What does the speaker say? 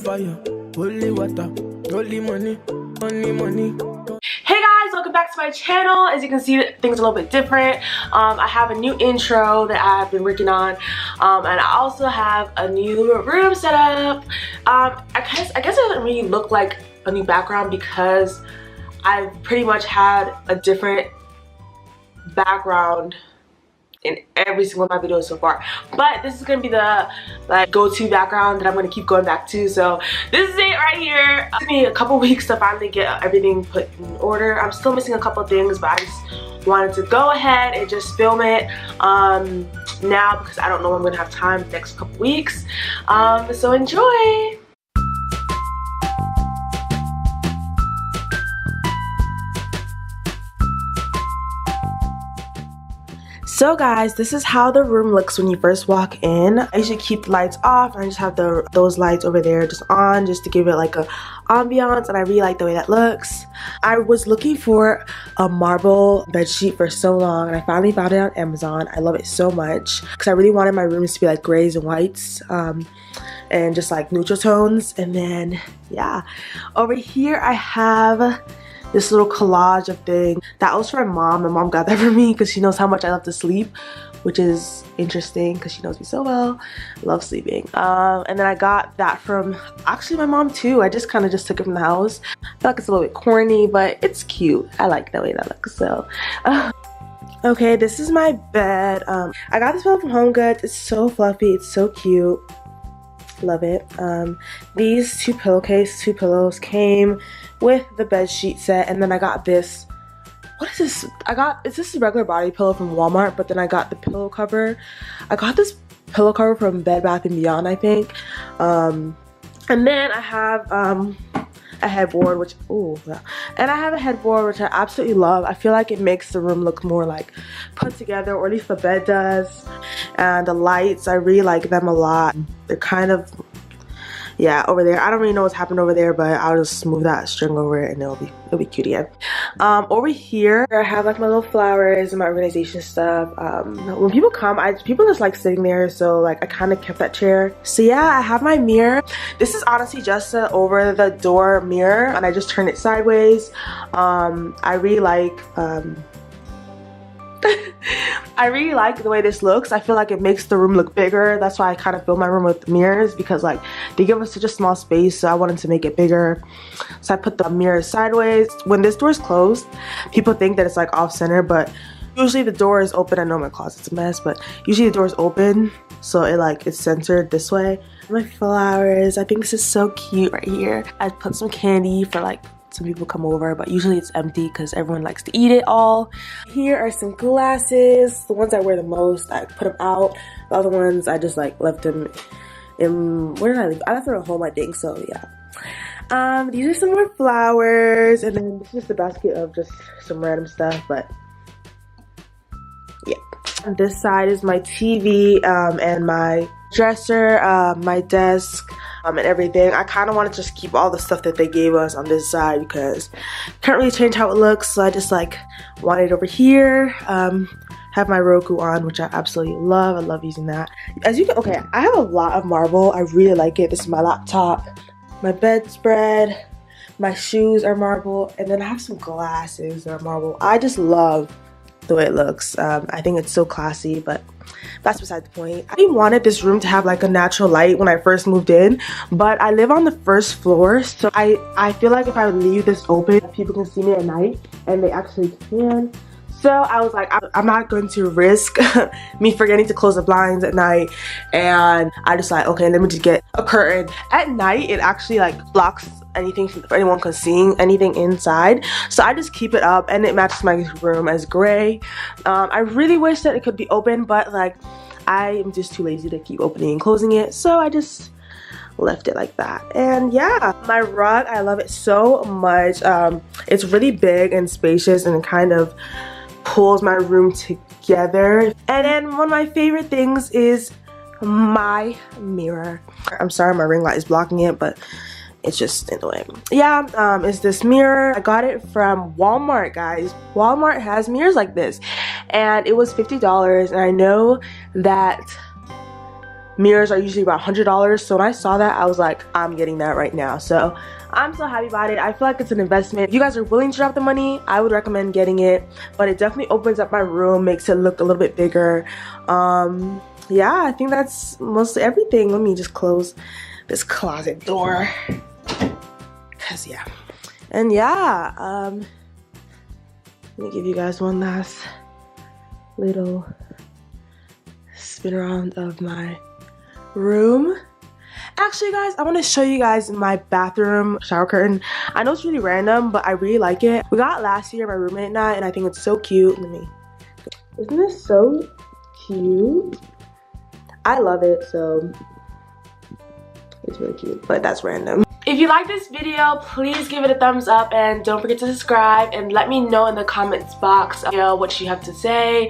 fire, holy water, holy money, money, money. Hey guys, welcome back to my channel. As you can see, things are a little bit different. I have a new intro that I've been working on, and I also have a new room set up. I guess it doesn't really look like a new background because I've pretty much had a different background in every single one of my videos so far, but this is gonna be the go-to background that I'm gonna keep going back to. So this is it right here. It took me a couple weeks to finally get everything put in order. I'm still missing a couple of things, but I just wanted to go ahead and just film it now because I don't know when I'm gonna have time the next couple weeks. So enjoy. So guys, this is how the room looks when you first walk in. I usually keep the lights off and I just have those lights over there just on just to give it like a ambiance, and I really like the way that looks. I was looking for a marble bedsheet for so long and I finally found it on Amazon. I love it so much because I really wanted my rooms to be like grays and whites and just like neutral tones. And then yeah, over here I have this little collage of things. That was for my mom. My mom got that for me because she knows how much I love to sleep, which is interesting because she knows me so well. I love sleeping. And then I got that from actually my mom too. I just kind of just took it from the house. I feel like it's a little bit corny, but it's cute. I like the way that looks. So okay, this is my bed. I got this pillow from Home Goods. It's so fluffy. It's so cute. Love it. These two pillows came with the bed sheet set, and then I got this. What is this? It's just a regular body pillow from Walmart, but then I got the pillow cover. I got this pillow cover from Bed Bath & Beyond, I think. And then I have a headboard, which and I have a headboard which I absolutely love. I feel like it makes the room look more like put together, or at least the bed does. And the lights, I really like them a lot. They're kind of, yeah, over there. I don't really know what's happened over there, but I'll just move that string over it and it'll be cute again. Over here I have like my little flowers and my organization stuff. When people come, people just like sitting there, so like I kind of kept that chair. So yeah, I have my mirror. This is honestly just a over the door mirror, and I just turn it sideways. I really like I really like the way this looks. I feel like it makes the room look bigger. That's why I kind of fill my room with mirrors, because like they give us such a small space, so I wanted to make it bigger. So I put the mirror sideways. When this door is closed, people think that it's like off center, but usually the door is open. I know my closet's a mess, but usually the door is open, so it's centered this way. My flowers, I think this is so cute right here. I put some candy for like some people come over, but usually it's empty because everyone likes to eat it all. Here are some glasses. The ones I wear the most, I put them out. The other ones, I just like left them in, where did I leave? I left them at home, I think, so yeah. These are some more flowers, and then this is just a basket of just some random stuff, but yeah. On this side is my TV and my dresser, my desk, and everything. I kind of want to just keep all the stuff that they gave us on this side because I can't really change how it looks, so I just like want it over here. Have my Roku on, which I absolutely love. I love using that. As you can, okay, I have a lot of marble. I really like it. This is my laptop, my bedspread, my shoes are marble, and then I have some glasses that are marble. I just love the way it looks. I think it's so classy, but that's beside the point. I wanted this room to have like a natural light when I first moved in, but I live on the first floor, so I feel like if I leave this open, people can see me at night, and they actually can. So I was like, I'm not going to risk me forgetting to close the blinds at night, and I just like, okay, let me just get a curtain. At night, it actually like blocks anything for anyone from seeing anything inside, so I just keep it up, and it matches my room as gray. I really wish that it could be open, but like I am just too lazy to keep opening and closing it, so I just left it like that. And yeah, my rug, I love it so much. It's really big and spacious, and it kind of pulls my room together. And then one of my favorite things is my mirror. I'm sorry my ring light is blocking it, but it's just in the way. Yeah, is this mirror. I got it from Walmart, guys. Walmart has mirrors like this, and it was $50, and I know that mirrors are usually about $100. So when I saw that, I was like, I'm getting that right now. So I'm so happy about it. I feel like it's an investment. If you guys are willing to drop the money, I would recommend getting it. But it definitely opens up my room, makes it look a little bit bigger. Yeah, I think that's mostly everything. Let me just close this closet door. Cause yeah. And yeah, let me give you guys one last little spin around of my room. Actually guys, I want to show you guys my bathroom shower curtain. I know it's really random, but I really like it. We got it last year, my roommate and I think it's so cute. Isn't this so cute? I love it, so it's really cute, but that's random. If you like this video, please give it a thumbs up and don't forget to subscribe and let me know in the comments box what you have to say.